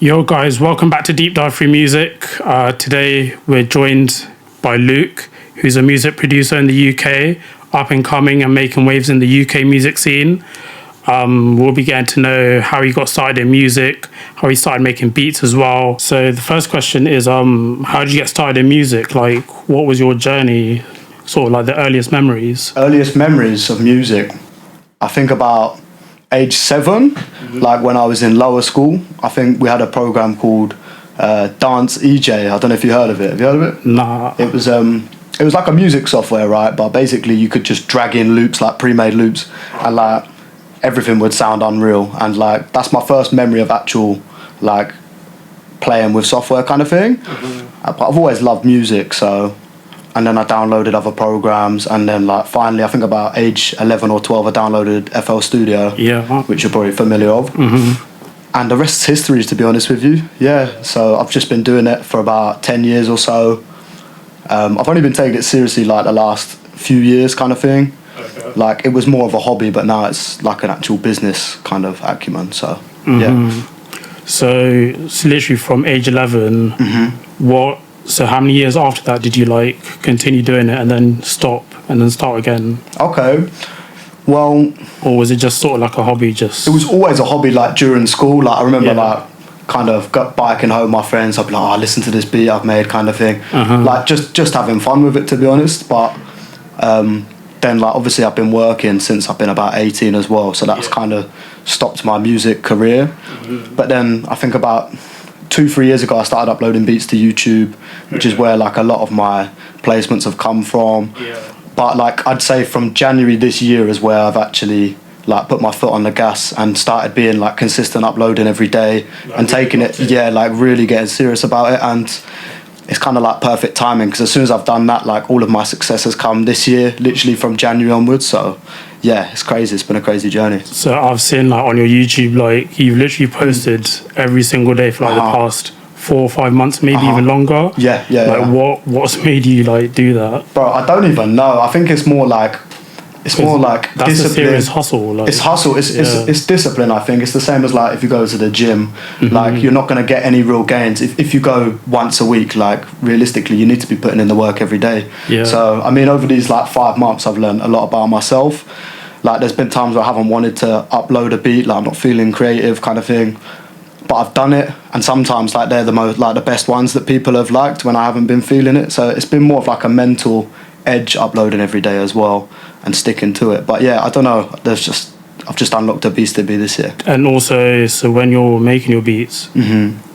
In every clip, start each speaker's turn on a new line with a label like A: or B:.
A: Yo guys, welcome back to Deep Dive Free Music. Today we're joined by Luc, who's a music producer in the UK, up and coming and making waves in the UK music scene. We'll be getting to know how he got started in music, how he started making beats as well. So the first question is, how did you get started in music? Like, what was your journey, sort of like the earliest memories?
B: Earliest memories of music, I think about age 7, like when I was in lower school. I think we had a program called Dance EJ. I don't know if you heard of it. Have you heard of it?
A: Nah.
B: It was like a music software, right? But basically you could just drag in loops, like pre-made loops, and like everything would sound unreal. And like that's my first memory of actual like playing with software kind of thing. But I've always loved music, so. And then I downloaded other programs, and then like finally I think about age 11 or 12 I downloaded FL Studio, which you're probably familiar of. And the rest is history, to be honest with you. Yeah, so I've just been doing it for about 10 years or so. I've only been taking it seriously like the last few years kind of thing. Like it was more of a hobby, but now it's like an actual business kind of acumen, so yeah.
A: So literally from age 11, So how many years after that did you like continue doing it and then stop and then start again?
B: Okay, well...
A: Or was it just sort of like a hobby? Just
B: It was always a hobby, like during school. Like I remember like kind of biking home with my friends. I'd be like, listen to this beat I've made kind of thing. Like just having fun with it, to be honest. But then like obviously I've been working since I've been about 18 as well. So that's kind of stopped my music career. But then I think about 2-3 years ago I started uploading beats to YouTube, which is where like a lot of my placements have come from. But like I'd say from January this year is where I've actually like put my foot on the gas and started being like consistent, uploading every day and taking it like really getting serious about it. And it's kind of like perfect timing, because as soon as I've done that, like all of my success has come this year, literally from January onwards. So yeah, it's crazy. It's been a crazy journey.
A: So I've seen like on your YouTube, like you've literally posted every single day for like the past 4 or 5 months, maybe even longer. What's made you like do that?
B: Bro, I don't even know. I think it's more like
A: that's
B: discipline.
A: a serious hustle. Like,
B: it's hustle. It's discipline. I think it's the same as like if you go to the gym, like you're not going to get any real gains if you go once a week. Like realistically, you need to be putting in the work every day. So I mean, over these like 5 months, I've learned a lot about myself. Like there's been times where I haven't wanted to upload a beat, like I'm not feeling creative kind of thing, but I've done it. And sometimes like they're the most like the best ones that people have liked when I haven't been feeling it. So it's been more of like a mental edge uploading every day as well and sticking to it. But yeah, I don't know, I've just unlocked a beast to be this year.
A: And also, so when you're making your beats,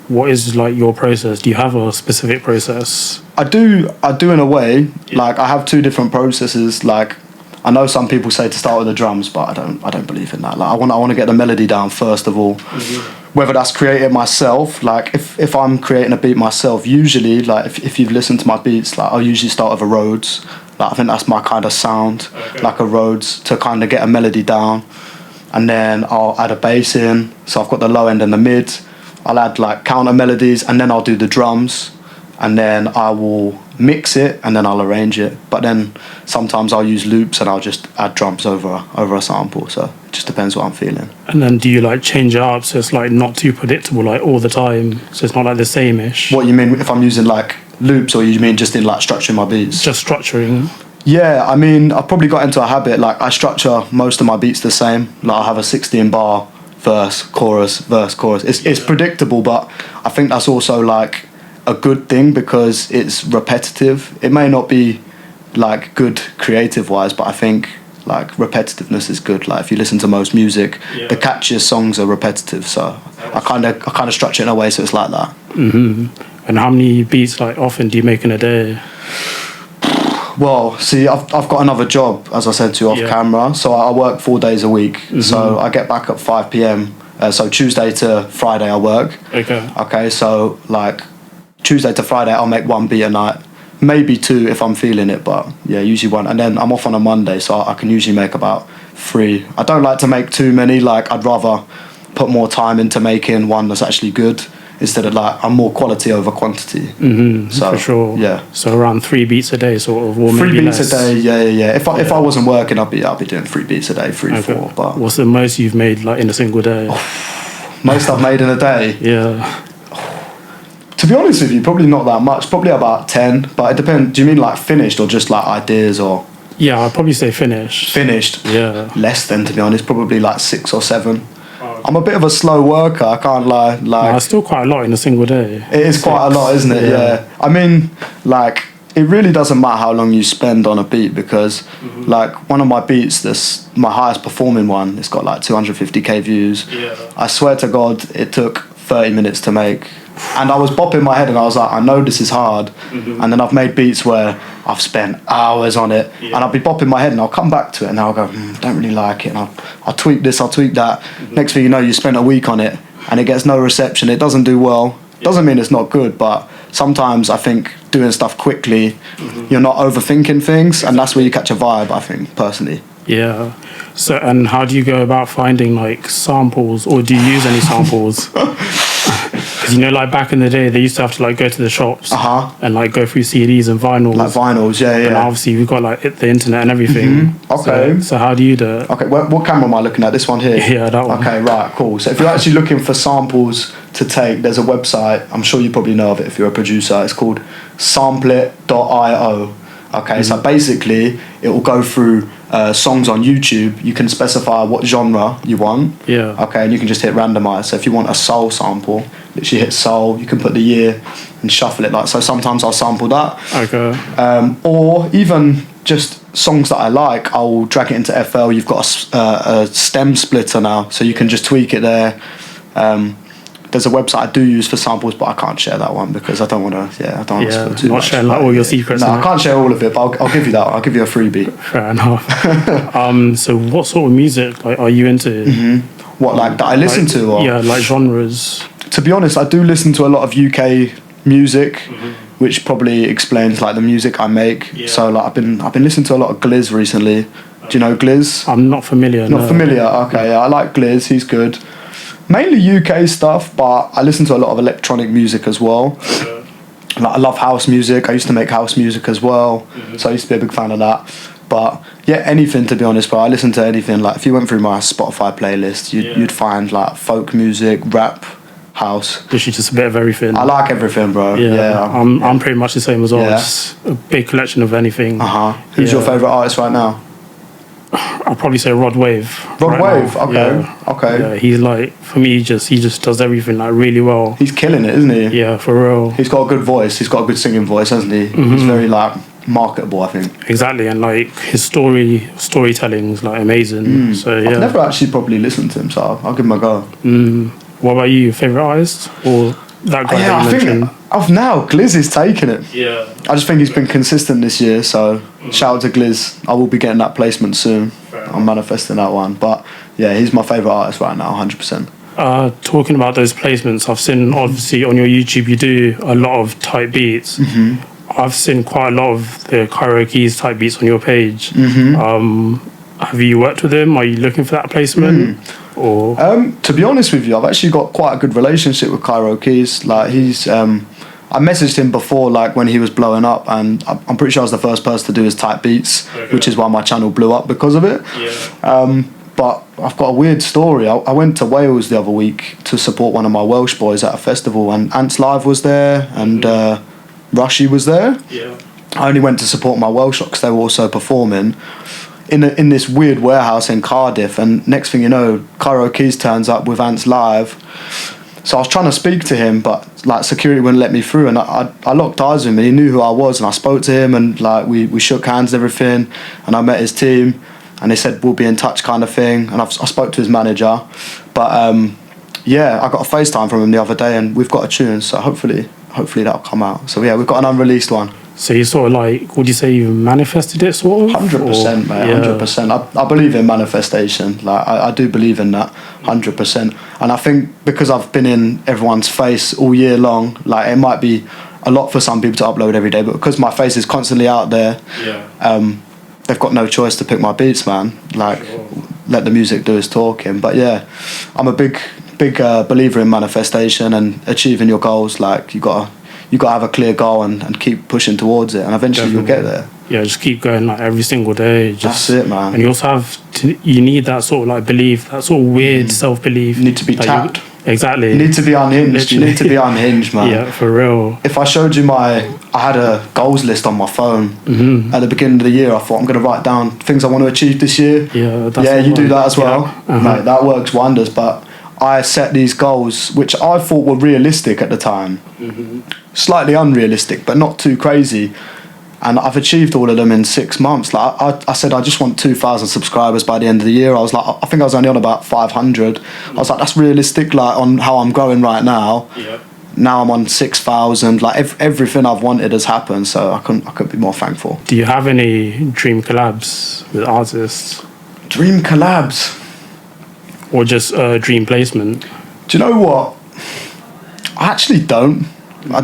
A: what is like your process? Do you have a specific process?
B: I do in a way. Like I have 2 different processes. Like I know some people say to start with the drums, but I don't believe in that. Like I want to get the melody down first of all. Whether that's creating myself, like if I'm creating a beat myself, usually like if you've listened to my beats, like I'll usually start with a Rhodes. Like I think that's my kind of sound, like a Rhodes, to kind of get a melody down. And then I'll add a bass in. So I've got the low end and the mid. I'll add like counter melodies, and then I'll do the drums. And then I will mix it, and then I'll arrange it. But then sometimes I'll use loops and I'll just add drums over a sample. So it just depends what I'm feeling.
A: And then do you like change it up so it's like not too predictable like all the time, so it's not like the same-ish?
B: What you mean if I'm using like loops, or you mean just in like structuring my beats?
A: Just structuring.
B: Yeah, I mean I've probably got into a habit, like I structure most of my beats the same. Like I have a 16 bar verse, chorus, verse, chorus. It's predictable, but I think that's also like a good thing because it's repetitive. It may not be like good creative wise, but I think like repetitiveness is good. Like if you listen to most music, the catchiest songs are repetitive. So I kind of structure it in a way so it's like that.
A: And how many beats like often do you make in a day?
B: Well, see, I've got another job, as I said to you off camera. So I work 4 days a week. So I get back at 5 p.m. So Tuesday to Friday I work. Okay, so like Tuesday to Friday I'll make 1 beat a night, maybe 2 if I'm feeling it, but yeah, usually 1. And then I'm off on a Monday, so I can usually make about 3. I don't like to make too many. Like I'd rather put more time into making one that's actually good, instead of like I'm more quality over quantity. So
A: for sure.
B: Yeah.
A: So around 3 beats a day, sort of, or
B: 3
A: maybe
B: beats
A: less.
B: a day. Yeah. If I wasn't working, I'd be doing 3 beats a day, 4. But
A: what's the most you've made like in a single day?
B: Most I've made in a day. To be honest with you, probably not that much. Probably about 10. But it depends. Do you mean like finished or just like ideas or?
A: Yeah, I'd probably say finished.
B: Finished.
A: Yeah.
B: Less than, to be honest. Probably like 6 or 7. I'm a bit of a slow worker. I can't lie. Like,
A: it's still quite a lot in a single day.
B: It is quite a lot, isn't it? Yeah. I mean, like, it really doesn't matter how long you spend on a beat because, like, one of my beats, my highest performing one, it's got like 250k views.
A: Yeah.
B: I swear to God, it took 30 minutes to make. And I was bopping my head and I was like, I know this is hard. And then I've made beats where I've spent hours on it and I'll be bopping my head and I'll come back to it and I'll go, don't really like it. And I'll tweak this, I'll tweak that. Next thing you know, you spent a week on it and it gets no reception. It doesn't do well. Doesn't mean it's not good, but sometimes I think doing stuff quickly, you're not overthinking things and that's where you catch a vibe, I think, personally.
A: Yeah. So, and how do you go about finding like samples, or do you use any samples? Because you know, like back in the day, they used to have to like go to the shops and like go through CDs and vinyls.
B: Like vinyls, yeah.
A: And obviously we've got like the internet and everything.
B: Okay.
A: So how do you do it?
B: Okay, what camera am I looking at? This one here?
A: Yeah, that one.
B: Okay, right, cool. So if you're actually looking for samples to take, there's a website, I'm sure you probably know of it if you're a producer, it's called samplet.io. Okay, so basically it will go through songs on YouTube. You can specify what genre you want.
A: Yeah.
B: Okay, and you can just hit randomize. So if you want a soul sample, literally hit soul, you can put the year and shuffle it. Like, so sometimes I'll sample that.
A: Okay.
B: Or even just songs that I like, I'll drag it into FL. You've got a stem splitter now, so you can just tweak it there. There's a website I do use for samples, but I can't share that one because I don't want to. Yeah, I don't want to spill too much.
A: Not sharing like all your secrets.
B: No, I can't share all of it, but I'll give you that. I'll give you a freebie.
A: Fair enough. So what sort of music like are you into?
B: What, like that I listen to? Or?
A: Yeah, like genres.
B: To be honest, I do listen to a lot of UK music, which probably explains like the music I make. Yeah. So like I've been listening to a lot of Gliz recently. Do you know Gliz?
A: I'm not familiar.
B: Not familiar. Okay, yeah, I like Gliz. He's good. Mainly UK stuff, but I listen to a lot of electronic music as well. Like, I love house music. I used to make house music as well, so I used to be a big fan of that. But yeah, anything, to be honest, bro. I listen to anything. Like if you went through my Spotify playlist, you'd find like folk music, rap, house.
A: Literally just a bit of everything.
B: I like everything, bro.
A: I'm pretty much the same as well.
B: Yeah.
A: Just a big collection of anything.
B: Who's your favourite artist right now?
A: I'll probably say Rod Wave.
B: Rod Wave, okay. Okay.
A: Yeah, he's like, for me, he just does everything like really well.
B: He's killing it, isn't he?
A: Yeah, for real.
B: He's got a good voice. He's got a good singing voice, hasn't he? He's very like marketable, I think.
A: Exactly, and like his storytelling is like amazing. So yeah.
B: I've never actually probably listened to him, so I'll give him a go.
A: What about you? Favorite artist or that guy?
B: Yeah, I think I've now Gliz is taking it.
A: Yeah.
B: I just think he's been consistent this year, so shout out to Gliz. I will be getting that placement soon. I'm manifesting that one, but yeah, he's my favourite artist right now, 100%.
A: Talking about those placements, I've seen obviously on your YouTube you do a lot of type beats. I've seen quite a lot of the Kairo Keyz type beats on your page. Have you worked with him? Are you looking for that placement? Or
B: to be honest with you, I've actually got quite a good relationship with Kairo Keyz. Like he's I messaged him before, like when he was blowing up, and I'm pretty sure I was the first person to do his type beats, which is why my channel blew up because of it. But I've got a weird story. I went to Wales the other week to support one of my Welsh boys at a festival, and Ants Live was there, and Rushy was there. I only went to support my Welsh lot because they were also performing in this weird warehouse in Cardiff, and next thing you know, Kairo Keyz turns up with Ants Live. So I was trying to speak to him, but like security wouldn't let me through, and I locked eyes with him, and he knew who I was, and I spoke to him, and like we shook hands and everything, and I met his team, and they said we'll be in touch kind of thing, and I spoke to his manager, but yeah, I got a FaceTime from him the other day, and we've got a tune, so hopefully that'll come out. So yeah, we've got an unreleased one.
A: So you sort of like, would you say you manifested it sort of?
B: 100%, mate, 100%. I believe in manifestation. Like I do believe in that, 100%. And I think because I've been in everyone's face all year long, like it might be a lot for some people to upload every day, but because my face is constantly out there, they've got no choice to pick my beats, man. Like let the music do its talking. But yeah, I'm a big believer in manifestation and achieving your goals. Like you gotta have a clear goal and keep pushing towards it, and eventually you'll get there.
A: Yeah, just keep going like every single day.
B: That's it, man.
A: And you also have you need that sort of like belief, that sort of weird self-belief.
B: You need to be tapped.
A: Exactly.
B: You need to be unhinged.
A: Literally.
B: You need to be unhinged, man.
A: Yeah, for real.
B: If I showed you I had a goals list on my phone at the beginning of the year. I thought I'm going to write down things I want to achieve this year.
A: Yeah, that's
B: yeah, you do that as well.
A: Yeah.
B: Mate, that works wonders. But I set these goals, which I thought were realistic at the time. Slightly unrealistic, but not too crazy. And I've achieved all of them in 6 months. Like I said, I just want 2,000 subscribers by the end of the year. I was like, I think I was only on about 500. I was like, that's realistic. Like on how I'm growing right now.
A: Yeah.
B: Now I'm on 6,000. Like everything I've wanted has happened. So I couldn't be more thankful.
A: Do you have any dream collabs with artists?
B: Dream collabs,
A: or just dream placement?
B: Do you know what? I actually don't.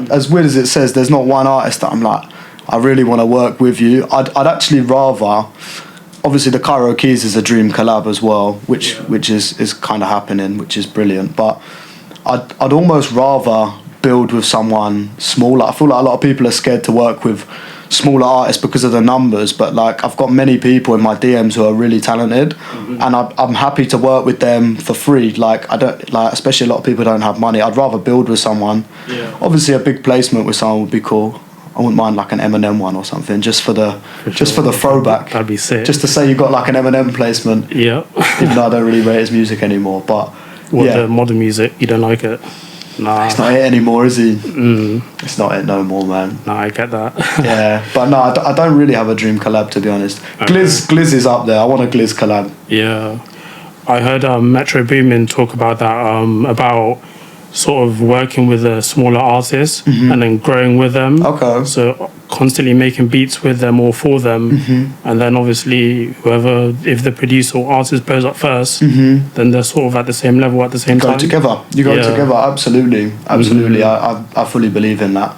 B: As weird as it says, there's not one artist that I'm like, I really want to work with you. I'd actually rather, obviously the Kairo Keyz is a dream collab as well, which is kind of happening, which is brilliant. But I'd almost rather build with someone smaller. I feel like a lot of people are scared to work with smaller artists because of the numbers, but like I've got many people in my DMs who are really talented, and I'm happy to work with them for free. Like I don't like, especially a lot of people don't have money. I'd rather build with someone. Yeah. Obviously, a big placement with someone would be cool. I wouldn't mind like an Eminem one or something, just for the throwback.
A: That'd be sick.
B: Just to say you got like an Eminem placement.
A: Yeah.
B: Even though I don't really rate his music anymore, but
A: the modern music, you don't like it? Nah.
B: It's not it anymore, is he? It's not it no more, man.
A: Nah, I get that.
B: Yeah, but no, I don't really have a dream collab, to be honest. Okay. Glizz is up there. I want a Glizz collab.
A: Yeah, I heard Metro Boomin talk about that, about sort of working with a smaller artist and then growing with them.
B: Okay.
A: So constantly making beats with them or for them, and then obviously if the producer or artist blows up first, then they're sort of at the same level at the same time.
B: You go together. Absolutely. I fully believe in that.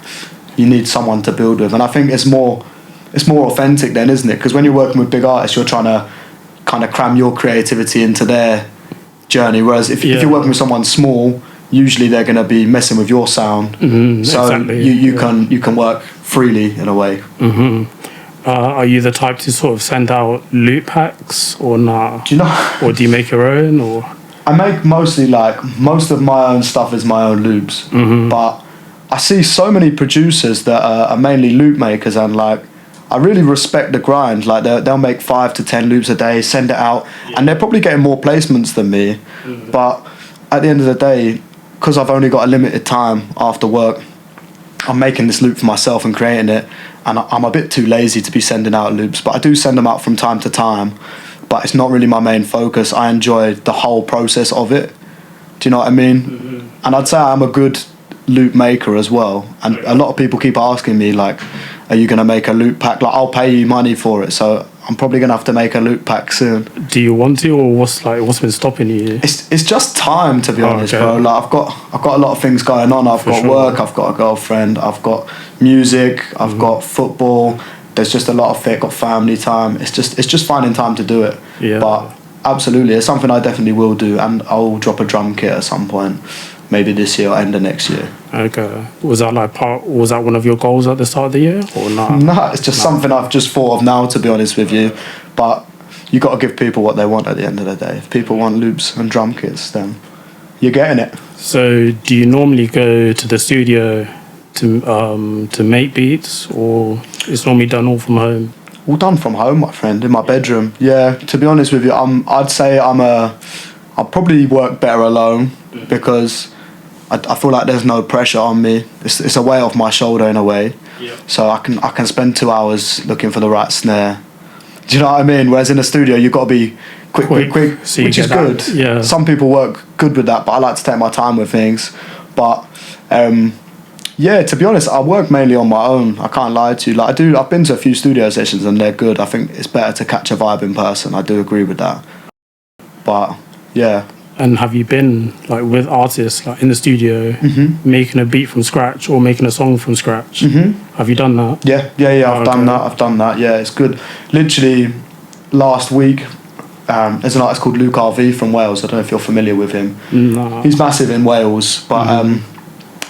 B: You need someone to build with, and I think it's more authentic then, isn't it? Because when you're working with big artists, you're trying to kind of cram your creativity into their journey, whereas if you're working with someone small, usually they're going to be messing with your sound, so exactly. you can work freely in a way.
A: Are you the type to sort of send out loop packs or not?
B: Do you know?
A: Or do you make your own? Or
B: I make mostly most of my own stuff is my own loops, but I see so many producers that are mainly loop makers, and like I really respect the grind. Like they'll make 5 to 10 loops a day, send it out, and they're probably getting more placements than me. But at the end of the day, because I've only got a limited time after work, I'm making this loop for myself and creating it, and I'm a bit too lazy to be sending out loops, but I do send them out from time to time, but it's not really my main focus. I enjoy the whole process of it. Do you know what I mean? And I'd say I'm a good loop maker as well, and a lot of people keep asking me like, are you going to make a loop pack? Like, I'll pay you money for it, so I'm probably going to have to make a loop pack soon.
A: Do you want to, or what's been stopping you?
B: It's just time, to be honest, bro. Like I've got a lot of things going on. I've got work, I've got a girlfriend, I've got music, I've got football. There's just a lot of it. Got family time. It's just finding time to do it.
A: Yeah.
B: But absolutely, it's something I definitely will do, and I'll drop a drum kit at some point. Maybe this year or end of next year.
A: Okay. Was that one of your goals at the start of the year, or not?
B: No, it's just something I've just thought of now, to be honest with you. But you got to give people what they want at the end of the day. If people want loops and drum kits, then you're getting it.
A: So, do you normally go to the studio to make beats, or it's normally done all from home?
B: All done from home, my friend, in my bedroom. Yeah, to be honest with you, I'd say I'll probably work better alone, because I feel like there's no pressure on me. It's a weight off my shoulder in a way. Yeah. So I can spend 2 hours looking for the right snare. Do you know what I mean? Whereas in the studio, you've got to be quick,
A: so
B: which is good.
A: Yeah.
B: Some people work good with that, but I like to take my time with things. But to be honest, I work mainly on my own. I can't lie to you. Like I've been to a few studio sessions and they're good. I think it's better to catch a vibe in person. I do agree with that. But yeah.
A: And have you been like with artists like in the studio making a beat from scratch or making a song from scratch? Have you done that?
B: Yeah. I've done that. Yeah, it's good. Literally last week, there's an artist called Luc from Wales. I don't know if you're familiar with him.
A: No.
B: He's massive in Wales, but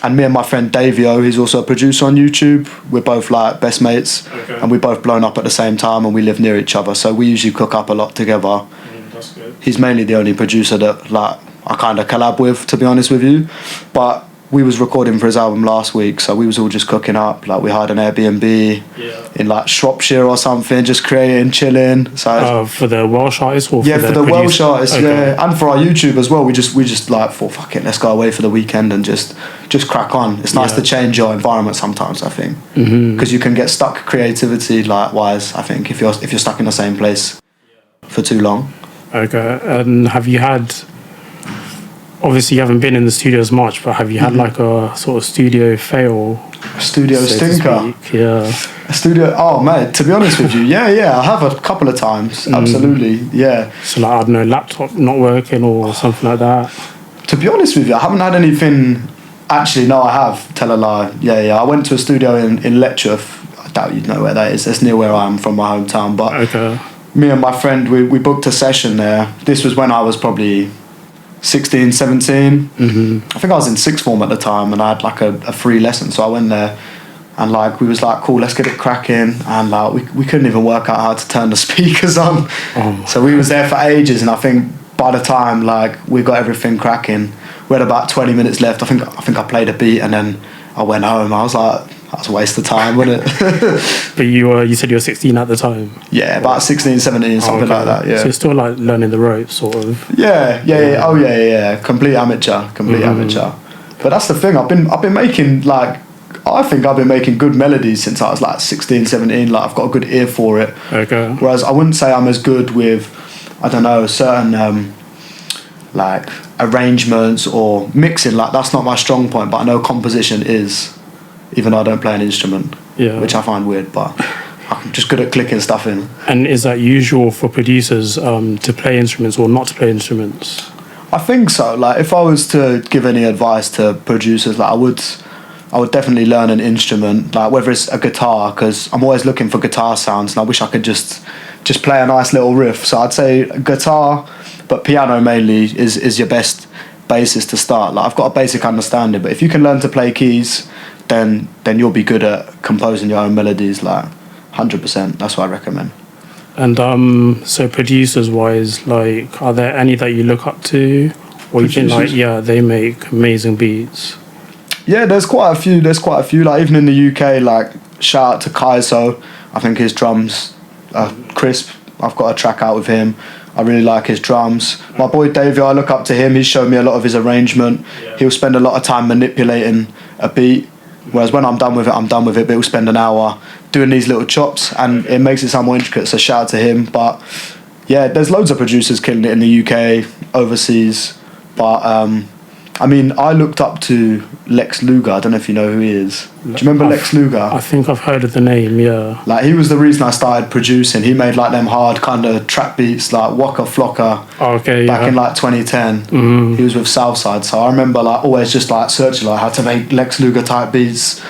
B: and me and my friend Davio, he's also a producer on YouTube. We're both like best mates, and we both blown up at the same time, and we live near each other, so we usually cook up a lot together. That's good. He's mainly the only producer that like I kind of collab with, to be honest with you. But we was recording for his album last week, so we was all just cooking up. Like we hired an Airbnb in like Shropshire or something, just creating, chilling. So
A: for the Welsh artists, or
B: for the Welsh artists, and for our YouTube as well. We just like thought, fuck it, let's go away for the weekend and just crack on. It's nice to change your environment sometimes, I think, because you can get stuck creativity wise. I think if you're stuck in the same place for too long.
A: Okay, and have you had? Obviously, you haven't been in the studio as much, but have you had like a sort of studio fail?
B: A studio stinker?
A: Yeah.
B: A studio... Oh, mate, to be honest with you, yeah, I have a couple of times. Absolutely, yeah.
A: So, like, I don't know, laptop not working or something like that?
B: To be honest with you, I haven't had anything... Actually, no, I have. Tell a lie. Yeah. I went to a studio in Letchworth. I doubt you'd know where that is. That's near where I am from my hometown. But me and my friend, we booked a session there. This was when I was probably... 16, 17. I think I was in sixth form at the time, and I had like a free lesson, so I went there and like we was like, cool, let's get it cracking, and like we couldn't even work out how to turn the speakers on. So we was there for ages, and I think by the time like we got everything cracking, we had about 20 minutes left. I think I played a beat, and then I went home. I was like, that's a waste of time, wasn't it?
A: But you said you were 16 at the time?
B: Yeah, about 16, 17, something like that, yeah.
A: So you're still like learning the ropes, sort of?
B: Yeah. Oh, yeah. Complete amateur. But that's the thing, I've been making like, I think I've been making good melodies since I was like 16, 17, like I've got a good ear for it.
A: Okay.
B: Whereas I wouldn't say I'm as good with, I don't know, certain like arrangements or mixing, like that's not my strong point, but I know composition is, even though I don't play an instrument, which I find weird, but I'm just good at clicking stuff in. And
A: is that usual for producers to play instruments or not to play instruments?
B: I think so. Like if I was to give any advice to producers, like I would definitely learn an instrument, like whether it's a guitar, because I'm always looking for guitar sounds, and I wish I could just play a nice little riff. So I'd say guitar, but piano mainly is your best basis to start. Like I've got a basic understanding, but if you can learn to play keys, then you'll be good at composing your own melodies, like 100%. That's what I recommend.
A: And so producers wise, like are there any that you look up to, or you think like they make amazing beats?
B: Yeah, there's quite a few. Like even in the UK, like shout out to Kairo. I think his drums are crisp. I've got a track out with him. I really like his drums. My boy Davey, I look up to him. He's shown me a lot of his arrangement. He'll spend a lot of time manipulating a beat, whereas when I'm done with it, but he'll spend an hour doing these little chops, and it makes it sound more intricate, so shout out to him. But yeah, there's loads of producers killing it in the UK, overseas. But I mean, I looked up to Lex Luger. I don't know if you know who he is. Do you remember Lex Luger?
A: I think I've heard of the name, yeah.
B: Like, he was the reason I started producing. He made, like, them hard kind of trap beats, like Waka Flocka, back in, like, 2010. He was with Southside. So I remember, like, always just, like, searching, like, how to make Lex Luger-type beats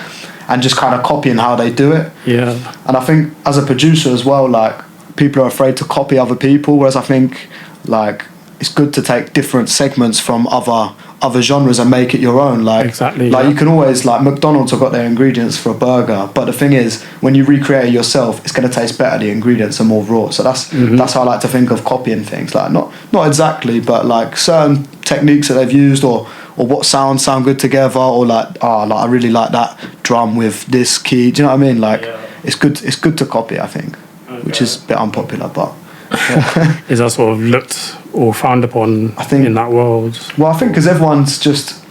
B: and just kind of copying how they do it.
A: Yeah.
B: And I think, as a producer as well, like, people are afraid to copy other people, whereas I think, like, it's good to take different segments from other genres and make it your own. Like,
A: exactly,
B: like you can always, like, McDonald's have got their ingredients for a burger, but the thing is, when you recreate it yourself, it's going to taste better. The ingredients are more raw. So that's how I like to think of copying things. Like, not exactly, but like certain techniques that they've used, or what sounds sound good together, or like I really like that drum with this key. Do you know what I mean? Like, it's good to copy, I think, which is a bit unpopular, but. Yeah.
A: Is that sort of looked or frowned upon, I think, in that world?
B: Well, I think because everyone's just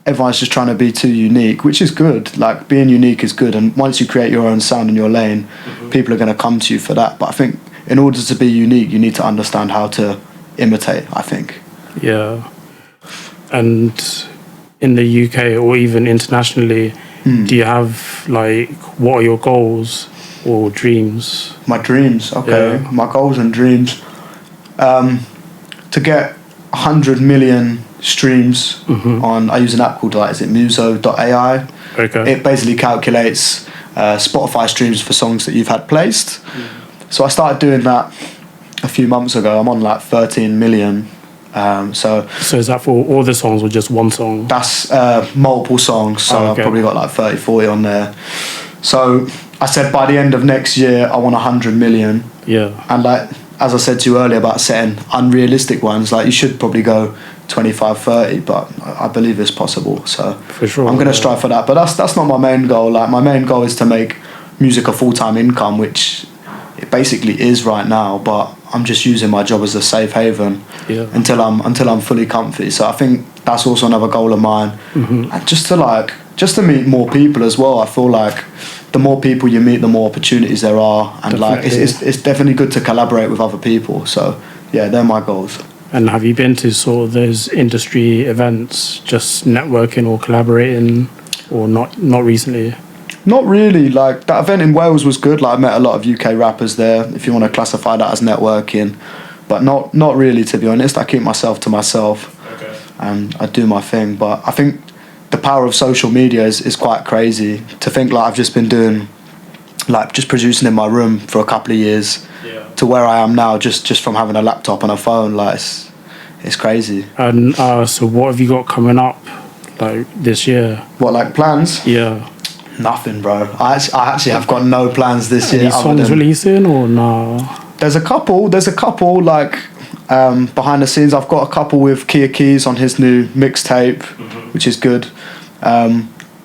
B: trying to be too unique, which is good. Like, being unique is good, and once you create your own sound in your lane, people are going to come to you for that. But I think in order to be unique, you need to understand how to imitate, I think.
A: Yeah. And in the UK or even internationally, do you have, like, what are your goals or dreams?
B: My dreams, okay. Yeah. My goals and dreams. To get 100 million streams on, I use an app called, like, is it muso.ai?
A: Okay.
B: It basically calculates Spotify streams for songs that you've had placed. So I started doing that a few months ago. I'm on like 13 million. So
A: is that for all the songs or just one song?
B: That's multiple songs, so I've probably got like 30, 40 on there. So I said by the end of next year I want 100 million.
A: Yeah.
B: And like, as I said to you earlier about setting unrealistic ones, like, you should probably go 25, 30, but I believe it's possible. So
A: for sure,
B: I'm going to strive for that. But that's not my main goal. Like, my main goal is to make music a full-time income, which it basically is right now, but I'm just using my job as a safe haven until I'm fully comfy. So I think that's also another goal of mine. And just to meet more people as well. I feel like the more people you meet, the more opportunities there are, and like it's definitely good to collaborate with other people. So yeah, they're my goals.
A: And have you been to sort of those industry events, just networking or collaborating, or not recently?
B: Not really. Like, that event in Wales was good. Like, I met a lot of UK rappers there, if you want to classify that as networking. But not really, to be honest. I keep myself to myself, and I do my thing. But I think the power of social media is quite crazy. To think, like, I've just been doing, like, just producing in my room for a couple of years to where I am now, just from having a laptop and a phone. Like, it's crazy.
A: And so what have you got coming up, like, this year?
B: What, like, plans?
A: Yeah.
B: Nothing, bro. I actually have got no plans this year.
A: Any songs releasing or no?
B: There's a couple, like, behind the scenes. I've got a couple with Kairo Keyz on his new mixtape, which is good. A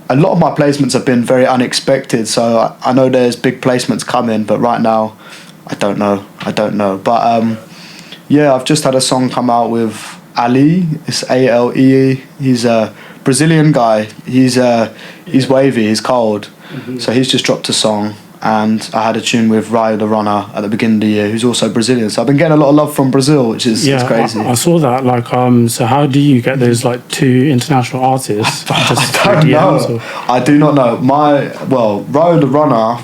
B: lot of my placements have been very unexpected, so I know there's big placements coming, but right now, I don't know. But yeah, I've just had a song come out with Ali. It's ALEE. He's a Brazilian guy. He's wavy. He's cold. So he's just dropped a song, and I had a tune with Ryu The Runner at the beginning of the year, who's also Brazilian. So I've been getting a lot of love from Brazil, which is it's crazy.
A: I saw that. Like, so how do you get those, like, two international artists?
B: I don't know. I do not know. Ryu The Runner.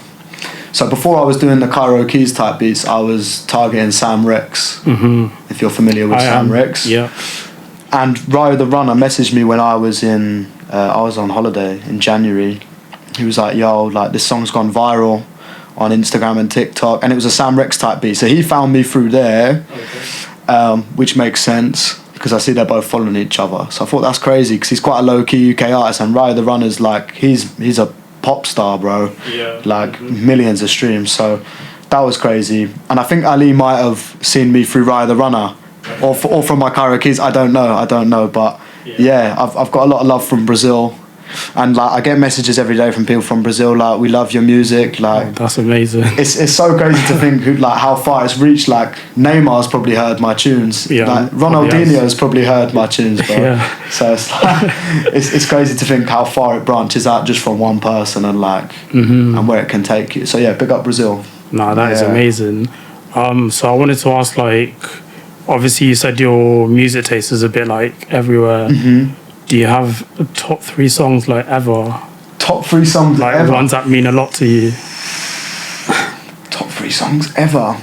B: So before I was doing the Kairo Keyz type beats, I was targeting Sam Rex. If you're familiar with Sam Rex.
A: Yeah.
B: And Ryu The Runner messaged me when I was on holiday in January. He was like, yo, like, this song's gone viral on Instagram and TikTok, and it was a Sam Rex type beat. So he found me through there, which makes sense because I see they're both following each other. So I thought that's crazy because he's quite a low-key UK artist, and Ryu The Runner's like, he's a pop star, bro. Yeah. Like, millions of streams. So that was crazy. And I think Ali might have seen me through Ryu The Runner. Or from my Kairo Keyz, I don't know, but yeah, I've got a lot of love from Brazil, and like, I get messages every day from people from Brazil, like, we love your music, like,
A: that's amazing.
B: It's so crazy to think like how far it's reached. Like, Neymar's probably heard my tunes, like Ronaldinho's probably heard my tunes, bro. So it's like, it's crazy to think how far it branches out just from one person, and like and where it can take you. So yeah, big up Brazil.
A: No, that is amazing. So I wanted to ask, like, obviously you said your music taste is a bit like everywhere. Do you have top 3 songs, like, ever?
B: Top 3 songs,
A: like,
B: ever?
A: Ones that mean a lot to you?
B: Top 3 songs ever.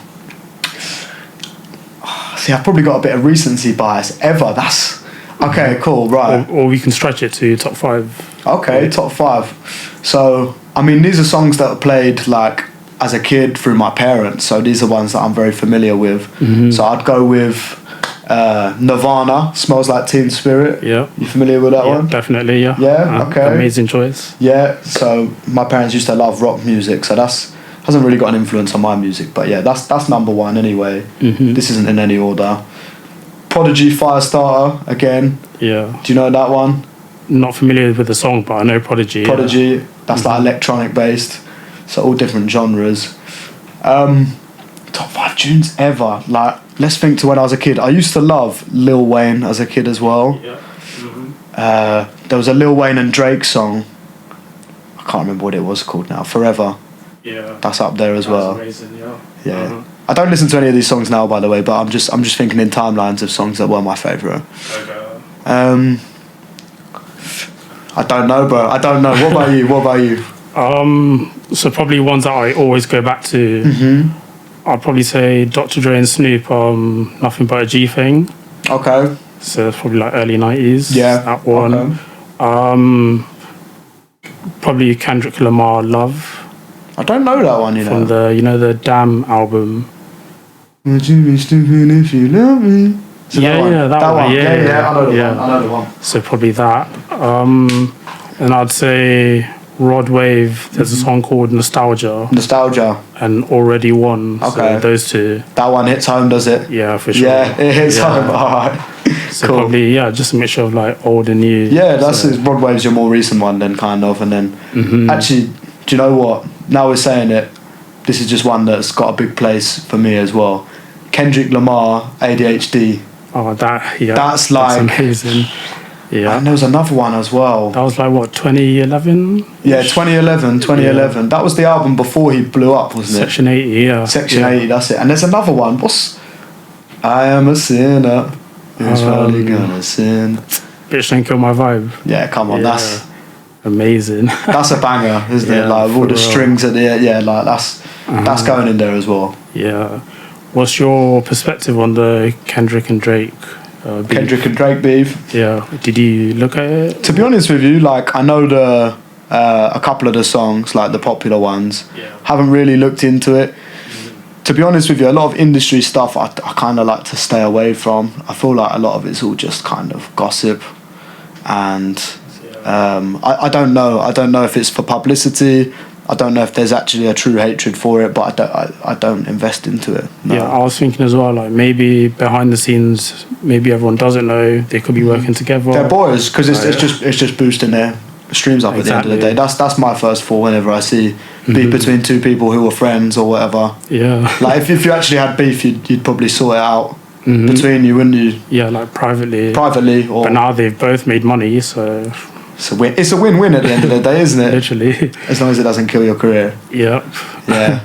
B: See, I've probably got a bit of recency bias. Ever, that's okay, cool, right.
A: Or we can stretch it to top 5.
B: Okay, top 5. So, I mean, these are songs that were played, like, as a kid through my parents, so these are ones that I'm very familiar with. So I'd go with Nirvana, Smells Like Teen Spirit. Yeah. You familiar with that one? Definitely, yeah. Yeah, okay. Amazing choice. Yeah, so my parents used to love rock music, so that's hasn't really got an influence on my music, but yeah, that's number 1 anyway. This isn't in any order. Prodigy, Firestarter, again. Yeah. Do you know that one? Not familiar with the song, but I know Prodigy. Prodigy, that's like electronic based, so all different genres. Top 5 tunes ever. Like, let's think to when I was a kid. I used to love Lil Wayne as a kid as well. Yeah. There was a Lil Wayne and Drake song. I can't remember what it was called now. Forever. Yeah. That's up there as well. Amazing, yeah. Yeah. I don't listen to any of these songs now, by the way, but I'm just thinking in timelines of songs that were my favourite. Okay. I don't know, bro. I don't know. What about you? So probably ones that I always go back to. I'd probably say Dr. Dre and Snoop, Nothing But a G Thing. Okay. So it's probably like early 90s. Yeah. That one. Okay. Probably Kendrick Lamar, Love. I don't know that one, From the Damn album. Would you be stupid if you love me? So that one. Yeah, I know the one. So probably that. And I'd say Rod Wave, there's a song called Nostalgia. And Already Won. Okay. So those 2. That one hits home, does it? Yeah, for sure. Yeah, it hits home. Alright.
A: So
B: Cool.
A: probably, yeah, just a mixture of like old and new.
B: Yeah, that's
A: so,
B: it. Broadway's your more recent one then, kind of. And then, actually, do you know what? Now we're saying it, this is just one that's got a big place for me as well. Kendrick Lamar, ADHD.
A: Oh,
B: That's like...
A: amazing. Yeah.
B: And there was another one as well.
A: That was like, what, 2011?
B: Yeah, 2011. That was the album before he blew up, wasn't it?
A: Section 80, yeah.
B: Section 80, that's it. And there's another one. I am a sinner. Who's probably gonna sin?
A: Bitch Don't Kill My Vibe.
B: Yeah, come on, that's
A: amazing.
B: that's a banger, isn't it? Like all the strings at the end, yeah, like that's going in there as well.
A: Yeah. What's your perspective on the Kendrick and Drake beef?
B: Kendrick and Drake beef.
A: Yeah. Did you look at it?
B: To be honest with you, like I know a couple of the songs, like the popular ones.
A: Yeah.
B: Haven't really looked into it. To be honest with you, a lot of industry stuff I kind of like to stay away from. I feel like a lot of it's all just kind of gossip, and I don't know. I don't know if it's for publicity. I don't know if there's actually a true hatred for it, but I don't invest into it. No.
A: Yeah, I was thinking as well, like maybe behind the scenes, maybe everyone doesn't know they could be working together.
B: They're boys because it's just boosting their streams up at the end of the day. That's my first thought whenever I see beef between two people who are friends or whatever.
A: Yeah.
B: Like if you actually had beef, you'd probably sort it out between you, wouldn't you?
A: Yeah, like privately.
B: Or
A: but now they've both made money, so
B: it's a win-win at the end of the day, isn't it?
A: Literally.
B: As long as it doesn't kill your career.
A: Yep.
B: Yeah.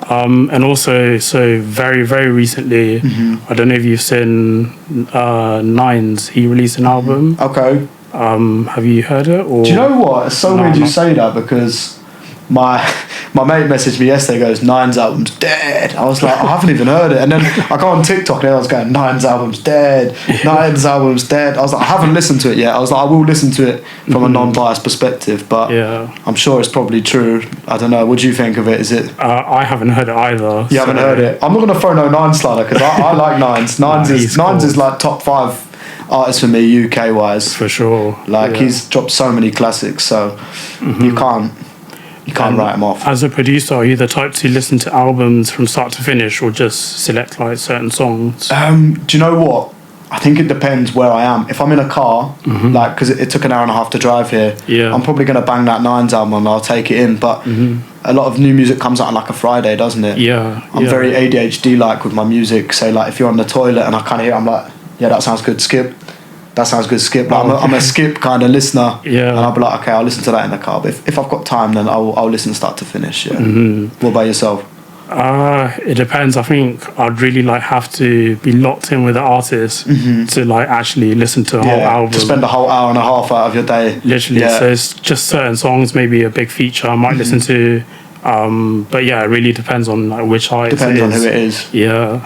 A: And also, so very, very recently, I don't know if you've seen nemzzz. He released an album.
B: Okay.
A: Have you heard it? Or?
B: Do you know what? It's so weird you say that because my mate messaged me yesterday, goes, nemzzz album's dead. I was like, I haven't even heard it. And then I go on TikTok and everyone's going, nemzzz album's dead. nemzzz album's dead. I was like, I haven't listened to it yet. I was like, I will listen to it from a non-biased perspective, but I'm sure it's probably true. I don't know. What do you think of it? Is it?
A: I haven't heard it either.
B: You haven't heard it? I'm not going to throw no nemzzz slander because I like nemzzz. nemzzz is like top 5 artist for me UK wise,
A: for sure.
B: Like he's dropped so many classics, so you can't write him off.
A: As a producer, are you the type to listen to albums from start to finish or just select like certain songs?
B: Do you know what? I think it depends where I am. If I'm in a car, like because it took an hour and a half to drive here, I'm probably going to bang that nemzzz album and I'll take it in. But a lot of new music comes out on like a Friday, doesn't it? I'm very ADHD like with my music. Say like if you're on the toilet and I kind of hear, I'm like, yeah, that sounds good, skip. That sounds good, skip. Like, I'm a skip kind of listener. And I'll be like, okay, I'll listen to that in the car. But if I've got time, then I'll listen start to finish. What about yourself?
A: It depends. I think I'd really like have to be locked in with the artist to like actually listen to a whole album.
B: To spend a whole hour and a half out of your day.
A: Literally. So it's just certain songs, maybe a big feature I might listen to. But yeah, it really depends on like which artist.
B: Depends on who it is.
A: Yeah.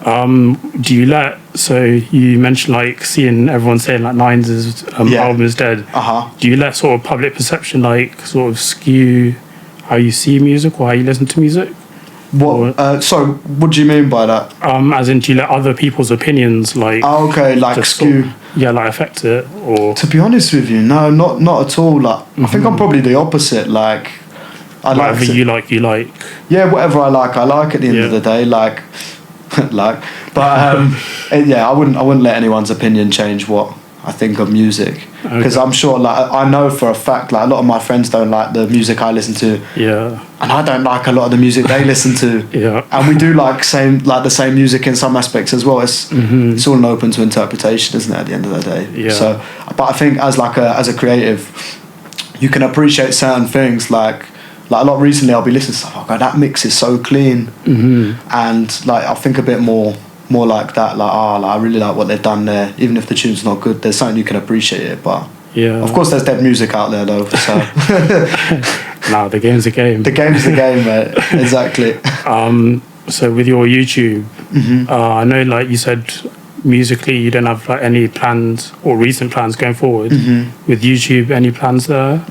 A: Do you so you mentioned like seeing everyone saying like nemzz's album is dead. Do you let sort of public perception like sort of skew how you see music or how you listen to music?
B: What? Sorry, what do you mean by that?
A: As in, do you let other people's opinions like?
B: Oh, okay, like skew.
A: Like affect it, or?
B: To be honest with you, no, not at all. Like, I think I'm probably the opposite. Like,
A: whatever you like.
B: Yeah, whatever I like at the end of the day. Like. I wouldn't let anyone's opinion change what I think of music, because I'm sure like I know for a fact like a lot of my friends don't like the music I listen to, and I don't like a lot of the music they listen to, and we do like the same music in some aspects as well. It's all open to interpretation, isn't it, at the end of the day? So but I think as a creative, you can appreciate certain things like a lot recently I'll be listening to stuff, oh god, that mix is so clean, and like I'll think a bit more like that, like I really like what they've done there, even if the tune's not good, there's something you can appreciate it. But of course there's dead music out there though, so
A: no, the game's a game.
B: The game's the game, mate. Exactly.
A: So with your YouTube, I know like you said musically you don't have like any plans or recent plans going forward. With YouTube, any plans there?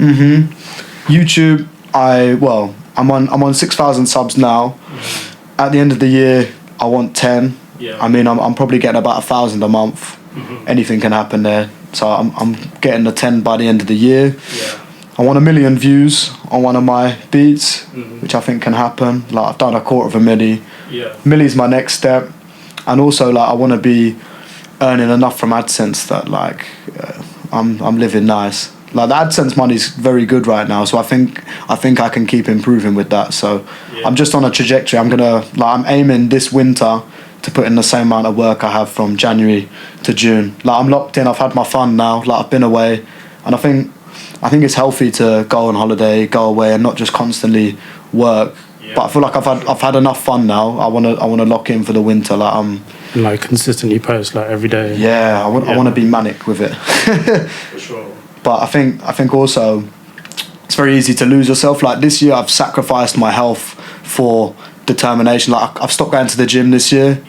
B: YouTube, I'm on 6,000 subs now. At the end of the year, I want 10. I mean, I'm probably getting about 1,000 a month. Anything can happen there. So I'm getting the 10 by the end of the year. I want 1 million views on one of my beats, which I think can happen. Like I've done 250,000. Millie's my next step, and also like I want to be earning enough from AdSense that like I'm living nice. Like the AdSense money's very good right now, so I think I can keep improving with that. So I'm just on a trajectory. I'm aiming this winter to put in the same amount of work I have from January to June. Like I'm locked in. I've had my fun now. Like I've been away, and I think it's healthy to go on holiday, go away, and not just constantly work. Yeah. But I feel like I've had enough fun now. I wanna lock in for the winter. Like I'm
A: like consistently post like every day.
B: Yeah, I want to be manic with it.
A: For sure.
B: But I think also it's very easy to lose yourself. Like this year, I've sacrificed my health for determination. Like I've stopped going to the gym this year,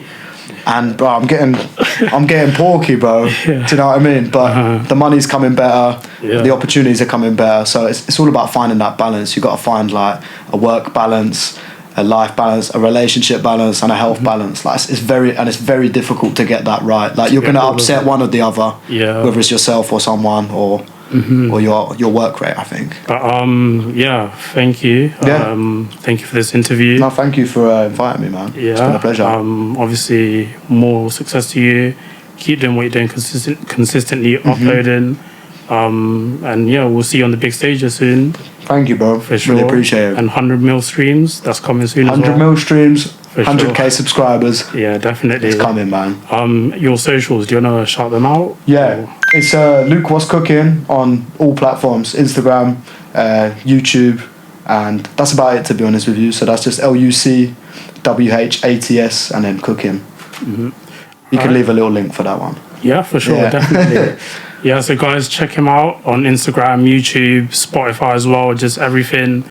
B: and bro, I'm getting porky, bro. Yeah. Do you know what I mean? But the money's coming better. Yeah. The opportunities are coming better. So it's all about finding that balance. You got to find like a work balance, a life balance, a relationship balance, and a health balance. Like it's very difficult to get that right. Like you're gonna upset one or the other.
A: Yeah.
B: Whether it's yourself or someone or your work rate, I think.
A: But yeah, thank you.
B: Yeah.
A: Thank you for this interview.
B: No, thank you for inviting me, man.
A: Yeah.
B: It's been a pleasure.
A: Obviously, more success to you. Keep doing what you're doing, consistently uploading. And yeah, we'll see you on the big stages soon.
B: Thank you, bro.
A: For sure.
B: Really appreciate it.
A: And 100 mil streams, that's coming soon
B: 100
A: as well.
B: mil streams,
A: For
B: 100k
A: sure.
B: subscribers.
A: Yeah, definitely.
B: It's coming, man.
A: Your socials, do you want to shout them out?
B: Yeah. Or? It's LucWhatsCooking on all platforms, Instagram, YouTube, and that's about it, to be honest with you. So that's just LucWhats and then cooking. You can leave a little link for that one.
A: Yeah, for sure, definitely. Yeah, so guys, check him out on Instagram, YouTube, Spotify as well, just everything.